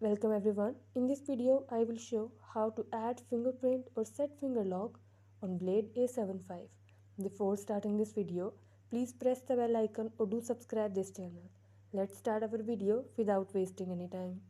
Welcome everyone. In this video, I will show how to add fingerprint or set finger lock on blade A75. Before starting this video, please press the bell icon or do subscribe this channel. Let's start our video without wasting any time.